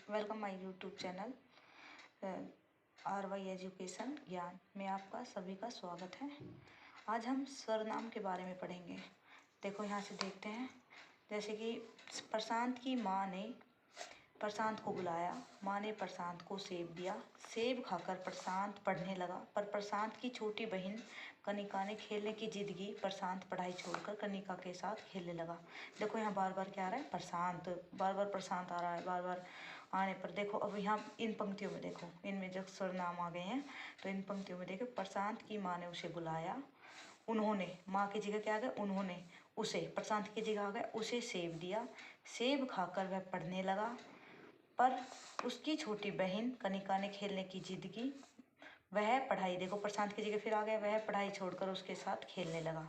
Welcome my YouTube channel RY education ज्ञान में आपका सभी का स्वागत है। आज हम सर्वनाम के बारे में पढ़ेंगे। देखो यहाँ से देखते हैं, जैसे कि प्रशांत की माँ ने प्रशांत को बुलाया, माँ ने प्रशांत को सेब दिया, सेब खाकर प्रशांत पढ़ने लगा, पर प्रशांत की छोटी बहन कनिका ने खेलने की जिद की, प्रशांत पढ़ाई छोड़कर कनिका के साथ खेलने लगा। देखो यहाँ बार बार क्या आ रहा है, प्रशांत, बार बार प्रशांत आ रहा है, बार बार आने पर देखो अब यहाँ इन पंक्तियों में देखो, इनमें जो सर्वनाम आ गए हैं तो इन पंक्तियों में देखो, प्रशांत की माँ ने उसे बुलाया, उन्होंने, माँ की जगह क्या आ गया, उन्होंने उसे, प्रशांत की जगह आ गया उसे सेब दिया, सेब खाकर वह पढ़ने लगा, पर उसकी छोटी बहन कनिका ने खेलने की जिद की, वह पढ़ाई, देखो प्रशांत की जगह फिर आ गया, वह पढ़ाई छोड़कर उसके साथ खेलने लगा।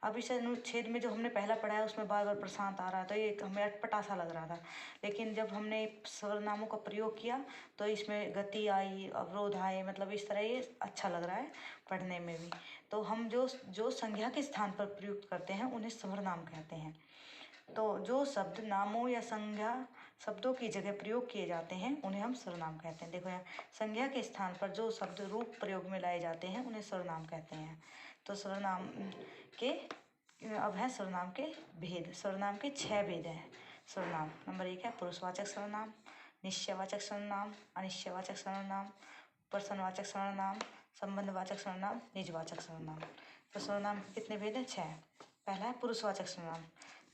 अब इस अनुच्छेद में जो हमने पहला पढ़ा है उसमें बार बार प्रशांत आ रहा था, ये हमें अटपटा सा लग रहा था, लेकिन जब हमने सर्वनामों का प्रयोग किया तो इसमें गति आई, अवरोध आए, मतलब इस तरह ये अच्छा लग रहा है पढ़ने में भी। तो हम जो संज्ञा के स्थान पर प्रयुक्त करते हैं उन्हें सर्वनाम कहते हैं। तो जो शब्द नामों या संज्ञा शब्दों की जगह प्रयोग किए जाते हैं उन्हें हम सर्वनाम कहते हैं। देखो यहाँ संज्ञा के स्थान पर जो शब्द रूप प्रयोग में लाए जाते हैं उन्हें सर्वनाम कहते हैं। तो सर्वनाम के अब है सर्वनाम के भेद। सर्वनाम के 6 भेद हैं। सर्वनाम नंबर 1 है पुरुषवाचक सर्वनाम, निश्चयवाचक सर्वनाम, अनिश्चयवाचक सर्वनाम, प्रश्नवाचक सर्वनाम, संबंधवाचक सर्वनाम, निजवाचक सर्वनाम। तो सर्वनाम के कितने भेद हैं? 6। पहला है पुरुषवाचक सर्वनाम,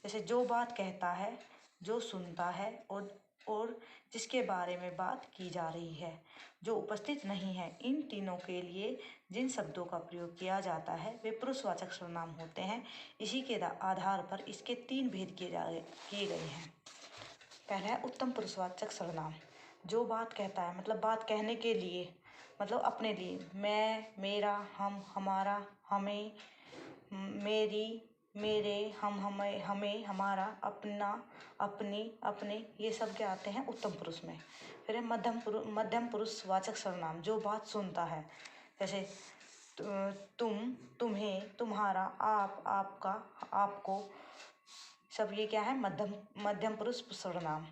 जैसे जो बात कहता है, जो सुनता है और जिसके बारे में बात की जा रही है, जो उपस्थित नहीं है, इन तीनों के लिए जिन शब्दों का प्रयोग किया जाता है वे पुरुषवाचक सर्वनाम होते हैं। इसी के आधार पर इसके 3 भेद किए गए हैं। पहला है उत्तम पुरुषवाचक सर्वनाम, जो बात कहता है, मतलब बात कहने के लिए, मतलब अपने लिए, मैं, मेरा, हम, हमारा, हमें, मेरी, मेरे, हमें, हमारा, अपना, अपनी, अपने, ये सब क्या आते हैं उत्तम पुरुष में। फिर है मध्यम पुरुषवाचक सर्वनाम, जो बात सुनता है, जैसे तुम, तुम्हें, तुम्हारा, आप, आपका, आपको, सब ये क्या है मध्यम पुरुष सर्वनाम।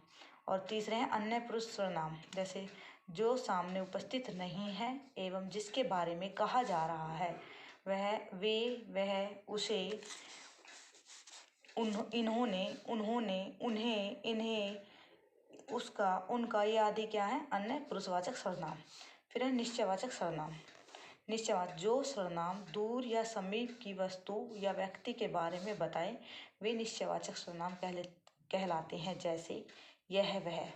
और तीसरे हैं अन्य पुरुष सर्वनाम, जैसे जो सामने उपस्थित नहीं है एवं जिसके बारे में कहा जा रहा है, वह, वे, वह, उसे, इन्होंने, उन्हें, इन्हें, उसका, उनका, ये आदि क्या है अन्य पुरुषवाचक सर्वनाम। फिर है निश्चयवाचक सर्वनाम। निश्चयवाचक, जो सर्वनाम दूर या समीप की वस्तु या व्यक्ति के बारे में बताए वे निश्चयवाचक सर्वनाम कहलाते हैं, जैसे यह, वह।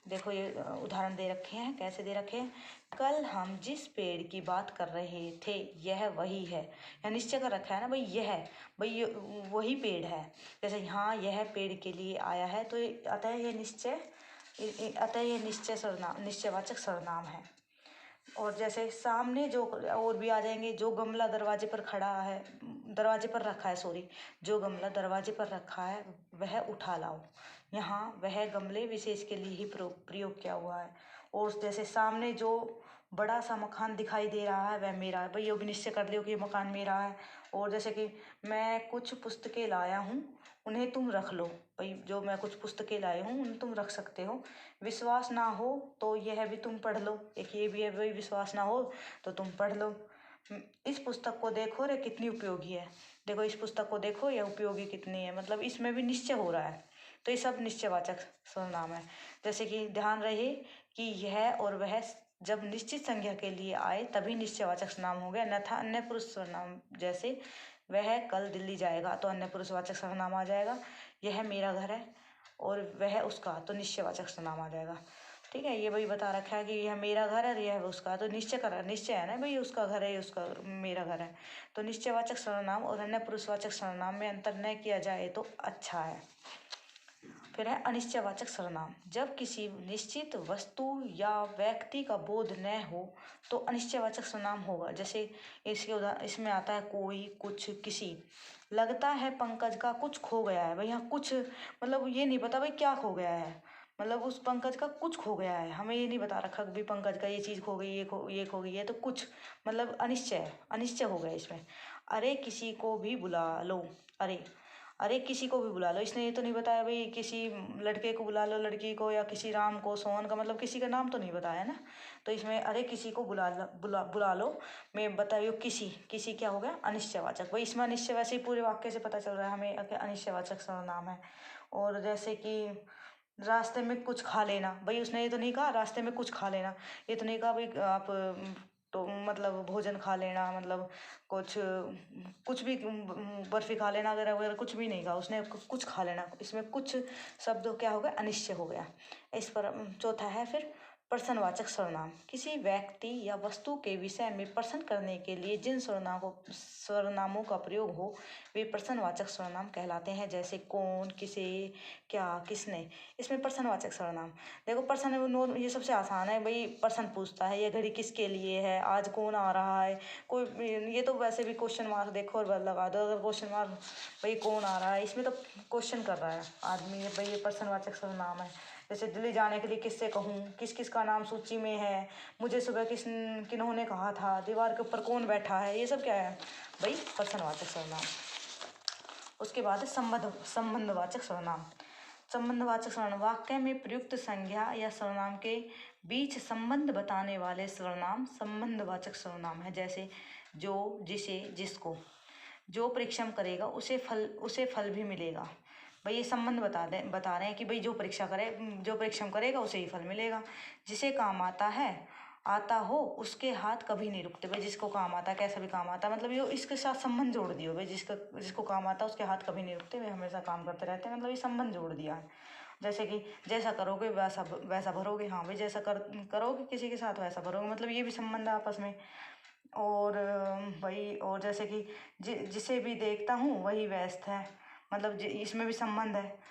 देखो ये उदाहरण दे रखे हैं, कैसे दे रखे हैं, कल हम जिस पेड़ की बात कर रहे थे यह वही है। यहाँ निश्चय कर रखा है ना भाई, यह, भाई ये वही पेड़ है। जैसे यहाँ यह पेड़ के लिए आया है तो अतः ये निश्चय सर्वनाम, निश्चयवाचक सर्वनाम है। और जैसे सामने जो और भी आ जाएंगे, जो गमला दरवाजे पर खड़ा है, दरवाजे पर रखा है, सॉरी, जो गमला दरवाजे पर रखा है वह उठा लाओ। यहाँ वह गमले विशेष के लिए ही प्रयोग किया हुआ है। और जैसे सामने जो बड़ा सा मकान दिखाई दे रहा है वह मेरा है, भाई ये भी निश्चय कर लियो कि ये मकान मेरा है। और जैसे कि मैं कुछ पुस्तकें लाया हूँ उन्हें तुम रख लो, भाई जो मैं कुछ पुस्तकें लाए हूँ उन्हें तुम रख सकते हो। विश्वास ना हो तो यह भी तुम पढ़ लो, एक ये भी है, भाई विश्वास ना हो तो तुम पढ़ लो। इस पुस्तक को देखो रे कितनी उपयोगी है, देखो इस पुस्तक को देखो यह उपयोगी कितनी है, मतलब इसमें भी निश्चय हो रहा है। तो ये सब निश्चयवाचक सर्वनाम है। जैसे कि ध्यान रहे कि यह और वह जब निश्चित संज्ञा के लिए आए तभी निश्चयवाचक सर्वनाम हो गया, अन्यथा अन्य पुरुष सर्वनाम, जैसे वह कल दिल्ली जाएगा तो अन्य पुरुषवाचक सर्वनाम आ जाएगा, यह मेरा घर है और वह उसका, तो निश्चयवाचक सर्वनाम आ जाएगा। ठीक है, ये भाई बता रखा है कि यह मेरा घर है, यह उसका, तो निश्चय है ना भाई, उसका घर है, उसका मेरा घर है। तो निश्चयवाचक सर्वनाम और अन्य पुरुषवाचक सर्वनाम में अंतर न किया जाए तो अच्छा है। फिर है अनिश्चयवाचक सर्वनाम, जब किसी निश्चित वस्तु या व्यक्ति का बोध न हो तो अनिश्चयवाचक सर्वनाम होगा। जैसे इसमें आता है कोई, कुछ, किसी। लगता है पंकज का कुछ खो गया है, भाई यहाँ कुछ, मतलब ये नहीं पता भाई क्या खो गया है, मतलब उस पंकज का कुछ खो गया है, हमें ये नहीं बता रखा कि भाई पंकज का ये चीज़ खो गई, ये खो गई है, तो कुछ मतलब अनिश्चय हो गया इसमें। अरे किसी को भी बुला लो, अरे अरे किसी को भी बुला लो, इसने ये तो नहीं बताया भाई किसी लड़के को बुला लो, लड़की को, या किसी राम को, सोहन का, मतलब किसी का नाम तो नहीं बताया ना। तो इसमें अरे किसी को बुला लो मैं बताइयो किसी, किसी क्या हो गया, अनिश्चयवाचक। भाई इसमें अनिश्चय वैसे ही पूरे वाक्य से पता चल रहा है हमें कि अनिश्चयवाचक सर्वनाम है। और जैसे कि रास्ते में कुछ खा लेना, भाई उसने ये तो नहीं कहा रास्ते में कुछ खा लेना, ये तो नहीं कहा भाई आप तो मतलब भोजन खा लेना, मतलब कुछ कुछ भी बर्फी खा लेना वगैरह वगैरह, कुछ भी नहीं कहा उसने, कुछ खा लेना। इसमें कुछ शब्द क्या हो गया, अनिश्चय हो गया। इस पर चौथा है फिर प्रश्नवाचक सर्वनाम। किसी व्यक्ति या वस्तु के विषय में प्रश्न करने के लिए जिन सर्वनामों का प्रयोग हो वे प्रश्नवाचक सर्वनाम कहलाते हैं। जैसे कौन, किसे, क्या, किसने। इसमें प्रश्नवाचक सर्वनाम देखो, प्रश्न ये सबसे आसान है भाई। प्रश्न पूछता है ये घड़ी किसके लिए है, आज कौन आ रहा है, कोई ये तो वैसे भी क्वेश्चन मार्क देखो और लगा दो अगर क्वेश्चन मार्क, भाई कौन आ रहा है, इसमें तो क्वेश्चन कर रहा है आदमी, भाई ये प्रश्नवाचक सर्वनाम है। जैसे दिल्ली जाने के लिए किससे कहूँ, किस किस का नाम सूची में है, मुझे सुबह किन्होंने कहा था, दीवार के ऊपर कौन बैठा है, ये सब क्या है भाई, प्रश्नवाचक सर्वनाम। उसके बाद है संबंधवाचक सर्वनाम। संबंधवाचक सर्वनाम वाक्य में प्रयुक्त संज्ञा या सर्वनाम के बीच संबंध बताने वाले सर्वनाम संबंधवाचक सर्वनाम है। जैसे जो, जिसे, जिसको। जो परिश्रम करेगा उसे फल भी मिलेगा। भाई ये संबंध बता रहे हैं कि भाई जो परिश्रम करेगा उसे ही फल मिलेगा। जिसे काम आता हो उसके हाथ कभी नहीं रुकते। भाई जिसको काम आता है, कैसा भी काम आता है, मतलब ये इसके साथ संबंध जोड़ दियो भाई, जिसको काम आता है उसके हाथ कभी नहीं रुकते, वे हमेशा काम करते रहते हैं, मतलब ये संबंध जोड़ दिया है। जैसे कि जैसा करोगे वैसा भरोगे। हाँ भाई जैसा करोगे किसी के साथ वैसा भरोगे, मतलब ये भी संबंध है आपस में। और भाई और जैसे कि जिसे भी देखता हूँ वही व्यस्त है, मतलब इसमें भी संबंध है।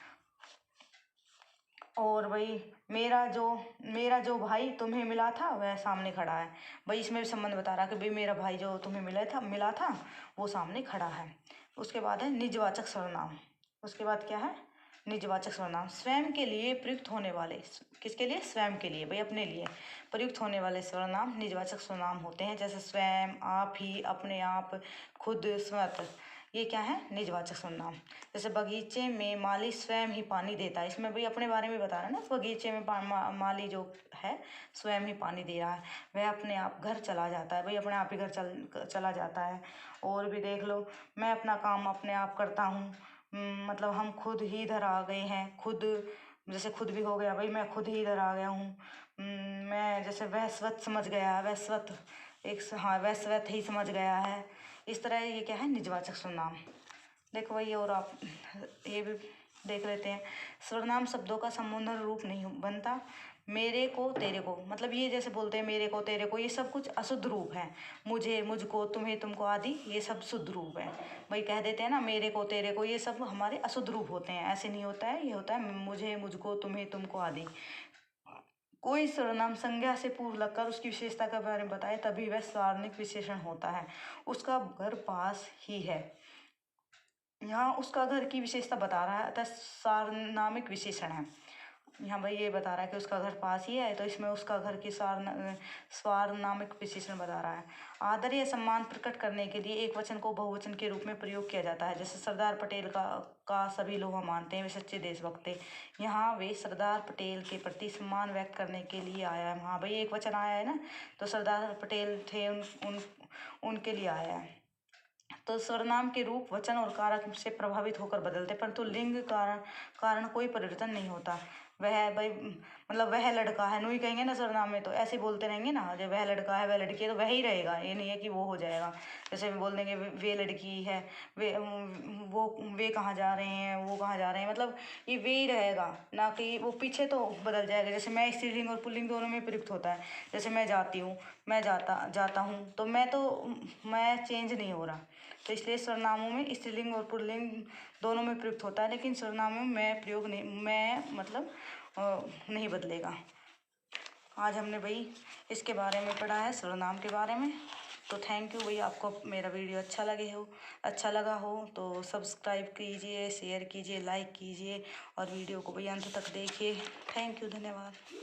और भाई मेरा जो भाई तुम्हें मिला था वह सामने खड़ा है। भाई इसमें भी संबंध बता रहा है कि भाई मेरा भाई जो तुम्हें मिला था वो सामने खड़ा है। उसके बाद है निजवाचक सर्वनाम। उसके बाद क्या है, निजवाचक सर्वनाम स्वयं के लिए प्रयुक्त होने वाले। किसके लिए, स्वयं के लिए, भाई अपने लिए प्रयुक्त होने वाले सर्वनाम निजवाचक सर्वनाम होते हैं। जैसे स्वयं, आप ही, अपने आप, खुद, स्वतः, ये क्या है, निजवाचक सर्वनाम। जैसे बगीचे में माली स्वयं ही पानी देता है, इसमें भाई अपने बारे में बता रहा है ना, बगीचे में माली जो है स्वयं ही पानी दे रहा है। वह अपने आप घर चला जाता है, भाई अपने आप ही घर चला जाता है। और भी देख लो, मैं अपना काम अपने आप करता हूँ, मतलब हम खुद ही इधर आ गए हैं। खुद, जैसे खुद भी हो गया, भाई मैं खुद ही इधर आ गया हूँ। मैं जैसे वह स्वत समझ गया, वह स्वत हाँ वह स्वत ही समझ गया है। इस तरह ये क्या है, निजवाचक सर्वनाम। देखो भाई और आप ये भी देख लेते हैं। सर्वनाम शब्दों का संबोधन रूप नहीं बनता। मेरे को, तेरे को, मतलब ये जैसे बोलते हैं मेरे को, तेरे को, ये सब कुछ अशुद्ध रूप है। मुझे, मुझको, तुम्हें, तुमको आदि ये सब शुद्ध रूप है। भाई कह देते हैं ना मेरे को, तेरे को, ये सब हमारे अशुद्ध रूप होते हैं। ऐसे नहीं होता है, ये होता है मुझे, मुझको, तुम्हें, तुमको आदि। कोई सर्वनाम संज्ञा से पूर्व लगकर उसकी विशेषता के बारे में बताए तभी वह सारणिक विशेषण होता है। उसका घर पास ही है, यहाँ उसका घर की विशेषता बता रहा है, अतः सार्वनामिक विशेषण है। यहाँ भाई ये बता रहा है कि उसका घर पास ही है, तो इसमें उसका घर की सार्वनामिक विशेषण बता रहा है। आदर या सम्मान प्रकट करने के लिए एक वचन को बहुवचन के रूप में प्रयोग किया जाता है। जैसे सरदार पटेल का सभी लोग मानते हैं वे सच्चे देशभक्त थे। यहाँ वे सरदार पटेल के प्रति सम्मान व्यक्त करने के लिए आया है। हाँ भाई एक वचन आया है ना, तो सरदार पटेल थे उनके लिए आया है। तो सर्वनाम के रूप वचन और कारक से प्रभावित होकर बदलते, परंतु लिंग कारण कोई परिवर्तन नहीं होता। वह भाई मतलब वह लड़का है, नुई कहेंगे ना सर्वनाम में, तो ऐसे बोलते रहेंगे ना, जब वह लड़का है वह लड़की है तो वह ही रहेगा, ये नहीं है कि वो हो जाएगा। जैसे बोल देंगे वे लड़की है, वे कहाँ जा रहे हैं, वो कहाँ जा रहे हैं, मतलब ये वे ही रहेगा, ना कि वो पीछे तो बदल जाएगा। जैसे मैं स्त्रीलिंग और पुल्लिंग दोनों में प्रयुक्त होता है। जैसे मैं जाती हूँ, मैं जाता हूँ, तो मैं चेंज नहीं हो रहा। तो इसलिए सर्वनामों में स्त्रीलिंग और पुल्लिंग दोनों में प्रयुक्त होता है, लेकिन सर्वनामों में मैं मतलब नहीं बदलेगा। आज हमने भाई इसके बारे में पढ़ा है, सर्वनाम के बारे में। तो थैंक यू भाई, आपको मेरा वीडियो अच्छा लगा हो तो सब्सक्राइब कीजिए, शेयर कीजिए, लाइक कीजिए और वीडियो को भाई अंत तक देखिए। थैंक यू, धन्यवाद।